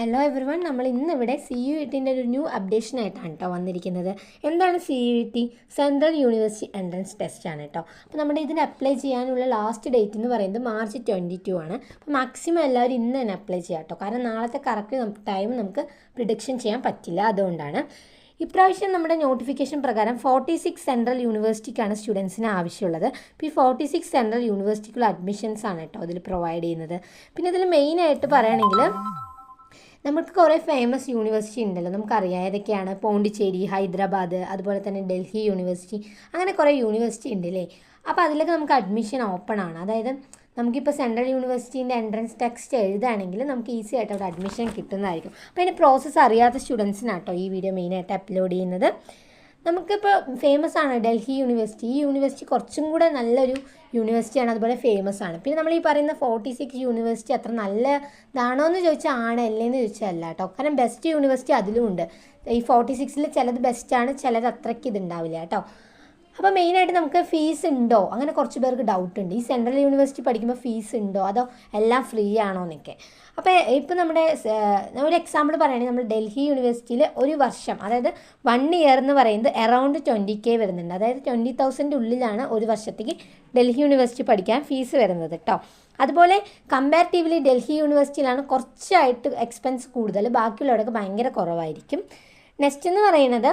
Hello every one. നമ്മൾ ഇന്നിവിടെ CUETൻ്റെ ഒരു ന്യൂ അപ്ഡേഷൻ ആയിട്ടാണ് കേട്ടോ വന്നിരിക്കുന്നത്. എന്താണ് CUET? Central university entrance test ആണ് കേട്ടോ. അപ്പോൾ നമ്മുടെ ഇതിന് അപ്ലൈ ചെയ്യാനുള്ള ലാസ്റ്റ് ഡേറ്റ് എന്ന് പറയുന്നത് മാർച്ച് 22 ആണ്. അപ്പോൾ മാക്സിമം എല്ലാവരും ഇന്ന് തന്നെ അപ്ലൈ ചെയ്യാം കേട്ടോ. കാരണം നാളത്തെ കറക്റ്റ് ടൈം നമുക്ക് പ്രിഡിക്ഷൻ ചെയ്യാൻ പറ്റില്ല. അതുകൊണ്ടാണ് ഇപ്രാവശ്യം നമ്മുടെ നോട്ടിഫിക്കേഷൻ പ്രകാരം 46 സെൻട്രൽ യൂണിവേഴ്സിറ്റിക്കാണ് സ്റ്റുഡൻസിന് ആവശ്യമുള്ളത്. ഇപ്പോൾ ഈ 46 സെൻട്രൽ യൂണിവേഴ്സിറ്റിക്കുള്ള അഡ്മിഷൻസ് ആണ് കേട്ടോ ഇതിൽ പ്രൊവൈഡ് ചെയ്യുന്നത്. പിന്നെ ഇതിൽ മെയിനായിട്ട് പറയുകയാണെങ്കിൽ നമുക്ക് കുറേ ഫേമസ് യൂണിവേഴ്സിറ്റി ഉണ്ടല്ലോ, നമുക്കറിയാം ഏതൊക്കെയാണ്. പോണ്ടിച്ചേരി, ഹൈദരാബാദ്, അതുപോലെ തന്നെ ഡൽഹി യൂണിവേഴ്സിറ്റി, അങ്ങനെ കുറേ യൂണിവേഴ്സിറ്റി ഉണ്ടല്ലേ. അപ്പോൾ അതിലൊക്കെ നമുക്ക് അഡ്മിഷൻ ഓപ്പൺ ആണ്. അതായത് നമുക്കിപ്പോൾ സെൻട്രൽ യൂണിവേഴ്സിറ്റീൻ്റെ എൻട്രൻസ് ടെസ്റ്റ് എഴുതുകയാണെങ്കിൽ നമുക്ക് ഈസി ആയിട്ട് അവിടെ അഡ്മിഷൻ കിട്ടുന്നതായിരിക്കും. അപ്പോൾ അതിൻ്റെ പ്രോസസ്സ് അറിയാത്ത സ്റ്റുഡൻസിനാട്ടോ ഈ വീഡിയോ മെയിനായിട്ട് അപ്ലോഡ് ചെയ്യുന്നത്. നമുക്കിപ്പോൾ ഫേമസ് ആണ് ഡൽഹി യൂണിവേഴ്സിറ്റി. ഈ യൂണിവേഴ്സിറ്റി കുറച്ചും കൂടെ നല്ലൊരു യൂണിവേഴ്സിറ്റിയാണ്, അതുപോലെ ഫേമസ് ആണ്. പിന്നെ നമ്മൾ ഈ പറയുന്ന 46 യൂണിവേഴ്സിറ്റി അത്ര നല്ലതാണോ എന്ന് ചോദിച്ചാൽ ആണ്, അല്ലേന്ന് ചോദിച്ചാൽ അല്ല കേട്ടോ. കാരണം ബെസ്റ്റ് യൂണിവേഴ്സിറ്റി അതിലും ഉണ്ട്. ഈ 46ൽ ചിലത് ബെസ്റ്റാണ്, ചിലത് അത്രയ്ക്ക് ഇതുണ്ടാവില്ല കേട്ടോ. അപ്പോൾ മെയിനായിട്ട് നമുക്ക് ഫീസ് ഉണ്ടോ, അങ്ങനെ കുറച്ച് പേർക്ക് ഡൗട്ട് ഉണ്ട്. ഈ സെൻട്രൽ യൂണിവേഴ്സിറ്റി പഠിക്കുമ്പോൾ ഫീസ് ഉണ്ടോ, അതോ എല്ലാം ഫ്രീ ആണോ എന്നൊക്കെ. അപ്പോൾ ഇപ്പോൾ നമ്മുടെ ഒരു എക്സാമ്പിൾ പറയുകയാണെങ്കിൽ നമ്മൾ ഡൽഹി യൂണിവേഴ്സിറ്റിയിൽ ഒരു വർഷം, അതായത് 1 ഇയർ എന്ന് പറയുന്നത് അറൗണ്ട് 20K വരുന്നുണ്ട്. അതായത് 20,000 ഉള്ളിലാണ് ഒരു വർഷത്തേക്ക് ഡൽഹി യൂണിവേഴ്സിറ്റി പഠിക്കാൻ ഫീസ് വരുന്നത് കേട്ടോ. അതുപോലെ കമ്പാരിറ്റീവ്ലി ഡൽഹി യൂണിവേഴ്സിറ്റിയിലാണ് കുറച്ചായിട്ട് എക്സ്പെൻസ് കൂടുതൽ, ബാക്കിയുള്ളവരൊക്കെ ഭയങ്കര കുറവായിരിക്കും. നെക്സ്റ്റ് എന്ന് പറയുന്നത്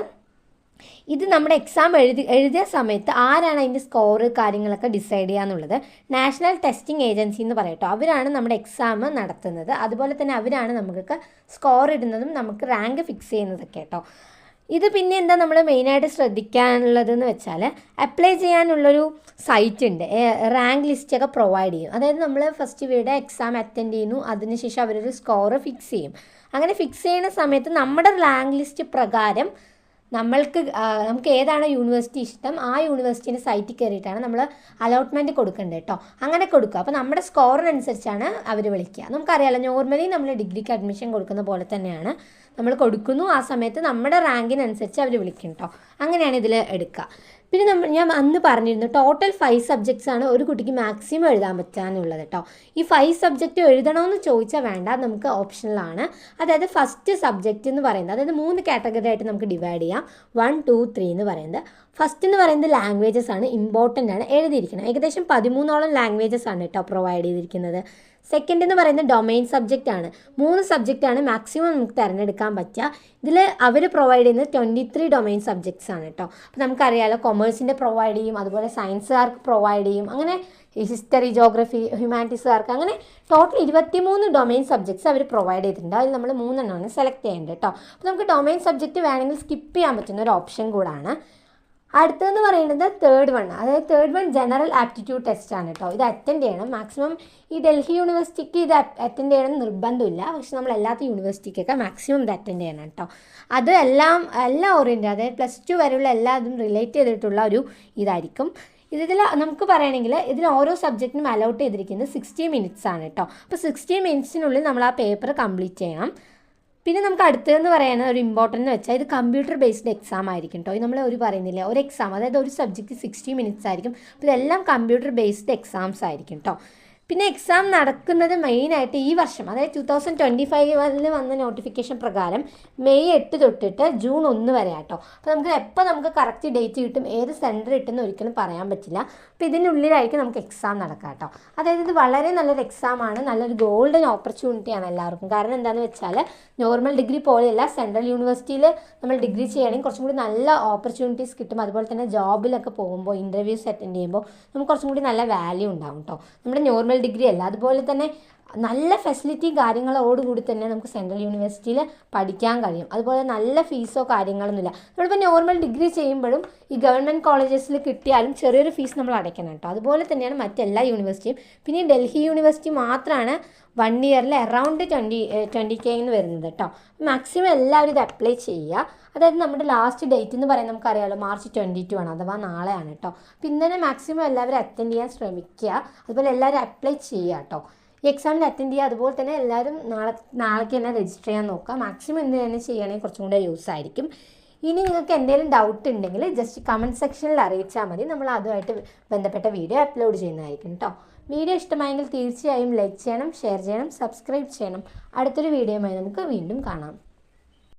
ഇത് നമ്മുടെ എക്സാം എഴുതിയ സമയത്ത് ആരാണ് അതിൻ്റെ സ്കോറ് കാര്യങ്ങളൊക്കെ ഡിസൈഡ് ചെയ്യുക എന്നുള്ളത് നാഷണൽ ടെസ്റ്റിംഗ് ഏജൻസി എന്ന് പറയട്ടോ. അവരാണ് നമ്മുടെ എക്സാം നടത്തുന്നത്. അതുപോലെ തന്നെ അവരാണ് നമുക്ക് സ്കോർ ഇടുന്നതും നമുക്ക് റാങ്ക് ഫിക്സ് ചെയ്യുന്നതൊക്കെ കേട്ടോ. ഇത് പിന്നെ എന്താ നമ്മൾ മെയിനായിട്ട് ശ്രദ്ധിക്കാനുള്ളതെന്ന് വെച്ചാൽ അപ്ലൈ ചെയ്യാനുള്ളൊരു സൈറ്റ് ഉണ്ട്, റാങ്ക് ലിസ്റ്റൊക്കെ പ്രൊവൈഡ് ചെയ്യും. അതായത് നമ്മൾ ഫസ്റ്റ് ഇവരുടെ എക്സാം അറ്റൻഡ് ചെയ്യുന്നു, അതിനുശേഷം അവരൊരു സ്കോറ് ഫിക്സ് ചെയ്യും. അങ്ങനെ ഫിക്സ് ചെയ്യുന്ന സമയത്ത് നമ്മുടെ റാങ്ക് ലിസ്റ്റ് പ്രകാരം നമുക്ക് ഏതാണ് യൂണിവേഴ്സിറ്റി ഇഷ്ടം ആ യൂണിവേഴ്സിറ്റീൻ്റെ സൈറ്റിൽ കയറിയിട്ടാണ് നമ്മൾ അലോട്ട്മെൻറ്റ് കൊടുക്കേണ്ടത് കേട്ടോ. അങ്ങനെ കൊടുക്കുക. അപ്പോൾ നമ്മുടെ സ്കോറിനനുസരിച്ചാണ് അവർ വിളിക്കുക. നമുക്കറിയാമല്ലോ, നോർമലി നമ്മൾ ഡിഗ്രിക്ക് അഡ്മിഷൻ കൊടുക്കുന്ന പോലെ തന്നെയാണ് നമ്മൾ കൊടുക്കുന്നു. ആ സമയത്ത് നമ്മുടെ റാങ്കിനനുസരിച്ച് അവർ വിളിക്കും കേട്ടോ. അങ്ങനെയാണ് ഇതിൽ എടുക്കുക. പിന്നെ ഞാൻ അന്ന് പറഞ്ഞിരുന്നു ടോട്ടൽ 5 സബ്ജക്ട്സ് ആണ് ഒരു കുട്ടിക്ക് മാക്സിമം എഴുതാൻ പറ്റാനുള്ളത് കേട്ടോ. ഈ 5 സബ്ജക്റ്റ് എഴുതണമെന്ന് ചോദിച്ചാൽ വേണ്ട, നമുക്ക് ഓപ്ഷണലാണ്. അതായത് ഫസ്റ്റ് സബ്ജക്റ്റ് എന്ന് പറയുന്നത്, അതായത് 3 കാറ്റഗറി ആയിട്ട് നമുക്ക് ഡിവൈഡ് ചെയ്യാം. 1, 2, 3 എന്ന് പറയുന്നത്. ഫസ്റ്റ് എന്ന് പറയുന്നത് ലാംഗ്വേജസ് ആണ്, ഇമ്പോർട്ടൻ്റ് ആണ്, എഴുതിയിരിക്കുന്നത്. ഏകദേശം 13ഓളം ലാംഗ്വേജസ് ആണ് കേട്ടോ പ്രൊവൈഡ് ചെയ്തിരിക്കുന്നത്. സെക്കൻഡ് എന്ന് പറയുന്നത് ഡൊമൈൻ സബ്ജക്റ്റ് ആണ്. 3 സബ്ജക്റ്റാണ് മാക്സിമം നമുക്ക് തിരഞ്ഞെടുക്കാൻ പറ്റുക. ഇതിൽ അവർ പ്രൊവൈഡ് ചെയ്യുന്നത് 23 ഡൊമൈൻ സബ്ജക്ട്സ് ആണ് കേട്ടോ. അപ്പോൾ നമുക്കറിയാമല്ലോ, കൊമേഴ്സിൻ്റെ പ്രൊവൈഡ് ചെയ്യും, അതുപോലെ സയൻസുകാർക്ക് പ്രൊവൈഡ് ചെയ്യും, അങ്ങനെ ഹിസ്റ്ററി, ജോഗ്രഫി, ഹ്യൂമാനിറ്റീസുകാർക്ക്, അങ്ങനെ ടോട്ടൽ 23 ഡൊമൈൻ സബ്ജക്ട്സ് അവർ പ്രൊവൈഡ് ചെയ്തിട്ടുണ്ട്. അതിൽ നമ്മൾ 3 സെലക്ട് ചെയ്യേണ്ടത് കേട്ടോ. അപ്പോൾ നമുക്ക് ഡൊമൈൻ സബ്ജക്റ്റ് വേണമെങ്കിൽ സ്കിപ്പ് ചെയ്യാൻ പറ്റുന്ന ഒരു ഓപ്ഷൻ കൂടാണ്. അടുത്തതെന്ന് പറയുന്നത് തേർഡ് വൺ, അതായത് third one general aptitude test ആണ് കേട്ടോ. ഇത് അറ്റൻഡ് ചെയ്യണം. മാക്സിമം ഈ ഡൽഹി യൂണിവേഴ്സിറ്റിക്ക് ഇത് അറ്റൻഡ് ചെയ്യണം നിർബന്ധമില്ല, പക്ഷെ നമ്മൾ എല്ലാത്ത യൂണിവേഴ്സിറ്റിക്കൊക്കെ മാക്സിമം ഇത് അറ്റൻഡ് ചെയ്യണം കേട്ടോ. അത് എല്ലാം ഓറിയൻറ്റഡ്, അതായത് +2 വരെയുള്ള എല്ലാതും റിലേറ്റ് ചെയ്തിട്ടുള്ള ഒരു ഇതായിരിക്കും. ഇതിൽ നമുക്ക് പറയുകയാണെങ്കിൽ ഇതിൽ ഓരോ സബ്ജക്റ്റിനും അലോട്ട് ചെയ്തിരിക്കുന്നത് 60 മിനിറ്റ്സ് ആണ് കേട്ടോ. അപ്പോൾ 60 മിനിറ്റ്സിനുള്ളിൽ നമ്മൾ ആ പേപ്പർ കംപ്ലീറ്റ് ചെയ്യണം. പിന്നെ നമുക്ക് അടുത്തതെന്ന് പറയുന്നത് ഒരു ഇമ്പോർട്ടൻ്റ് എന്ന് വെച്ചാൽ ഇത് കമ്പ്യൂട്ടർ ബേസ്ഡ് എക്സാം ആയിരിക്കും കേട്ടോ. ഇത് നമ്മൾ പറയുന്നില്ല, ഒരു എക്സാം, അതായത് ഒരു സബ്ജക്റ്റ് 60 മിനിറ്റ്സ് ആയിരിക്കും. അപ്പോൾ ഇതെല്ലാം കമ്പ്യൂട്ടർ ബേസ്ഡ് എക്സാംസ് ആയിരിക്കും കേട്ടോ. പിന്നെ എക്സാം നടക്കുന്നത് മെയിനായിട്ട് ഈ വർഷം, അതായത് 2025 വന്ന നോട്ടിഫിക്കേഷൻ പ്രകാരം മെയ് 8 തൊട്ടിട്ട് ജൂൺ 1 വരെ ആട്ടോ. അപ്പോൾ നമുക്ക് കറക്റ്റ് ഡേറ്റ് കിട്ടും, ഏത് സെൻറ്റർ കിട്ടുമെന്ന് ഒരിക്കലും പറയാൻ പറ്റില്ല. അപ്പോൾ ഇതിനുള്ളിലായിരിക്കും നമുക്ക് എക്സാം നടക്കുക കേട്ടോ. അതായത് ഇത് വളരെ നല്ലൊരു എക്സാമാണ്, നല്ലൊരു ഗോൾഡൻ ഓപ്പർച്യൂണിറ്റിയാണ് എല്ലാവർക്കും. കാരണം എന്താണെന്ന് വെച്ചാൽ നോർമൽ ഡിഗ്രി പോലെയല്ല, സെൻട്രൽ യൂണിവേഴ്സിറ്റിയിൽ നമ്മൾ ഡിഗ്രി ചെയ്യുകയാണെങ്കിൽ കുറച്ചും കൂടി നല്ല ഓപ്പർച്യൂണിറ്റീസ് കിട്ടും. അതുപോലെ തന്നെ ജോബിലൊക്കെ പോകുമ്പോൾ, ഇൻ്റർവ്യൂസ് അറ്റൻഡ് ചെയ്യുമ്പോൾ നമുക്ക് കുറച്ചും കൂടി നല്ല വാല്യൂ ഉണ്ടാകും കേട്ടോ. നമ്മുടെ നോർമൽ ഡിഗ്രി അല്ല, അതുപോലെ തന്നെ നല്ല ഫെസിലിറ്റി കാര്യങ്ങളോടുകൂടി തന്നെ നമുക്ക് സെൻട്രൽ യൂണിവേഴ്സിറ്റിയിൽ പഠിക്കാൻ കഴിയും. അതുപോലെ നല്ല ഫീസോ കാര്യങ്ങളൊന്നുമില്ല. നമ്മളിപ്പോൾ നോർമൽ ഡിഗ്രി ചെയ്യുമ്പോഴും ഈ ഗവൺമെൻറ് കോളേജസിൽ കിട്ടിയാലും ചെറിയൊരു ഫീസ് നമ്മൾ അടയ്ക്കണം കേട്ടോ. അതുപോലെ തന്നെയാണ് മറ്റെല്ലാ യൂണിവേഴ്സിറ്റിയും. പിന്നെ ഡൽഹി യൂണിവേഴ്സിറ്റി മാത്രമാണ് 1 ഇയറിൽ അറൗണ്ട് 20K എന്ന് വരുന്നത് കേട്ടോ. മാക്സിമം എല്ലാവരും ഇത് അപ്ലൈ ചെയ്യുക. അതായത് നമ്മുടെ ലാസ്റ്റ് ഡേറ്റ് എന്ന് പറയുന്നത് നമുക്കറിയാമല്ലോ, മാർച്ച് 22 ആണ്, അഥവാ നാളെയാണ് കേട്ടോ. അപ്പോൾ ഇന്ന് തന്നെ മാക്സിമം എല്ലാവരും അറ്റൻഡ് ചെയ്യാൻ ശ്രമിക്കുക. അതുപോലെ എല്ലാവരും അപ്ലൈ ചെയ്യുക കേട്ടോ. ഈ എക്സാമിൽ അറ്റൻഡ് ചെയ്യുക. അതുപോലെ തന്നെ എല്ലാവരും നാളേക്ക് തന്നെ രജിസ്റ്റർ ചെയ്യാൻ നോക്കുക. മാക്സിമം ഇന്ന് തന്നെ ചെയ്യുകയാണെങ്കിൽ കുറച്ചും കൂടെ യൂസ് ആയിരിക്കും. ഇനി നിങ്ങൾക്ക് എന്തെങ്കിലും ഡൗട്ട് ഉണ്ടെങ്കിൽ ജസ്റ്റ് കമൻറ്റ് സെക്ഷനിൽ അറിയിച്ചാൽ മതി. നമ്മൾ അതുമായിട്ട് ബന്ധപ്പെട്ട വീഡിയോ അപ്ലോഡ് ചെയ്യുന്നതായിരിക്കും കേട്ടോ. വീഡിയോ ഇഷ്ടമായെങ്കിൽ തീർച്ചയായും ലൈക്ക് ചെയ്യണം, ഷെയർ ചെയ്യണം, സബ്സ്ക്രൈബ് ചെയ്യണം. അടുത്തൊരു വീഡിയോയുമായി നമുക്ക് വീണ്ടും കാണാം.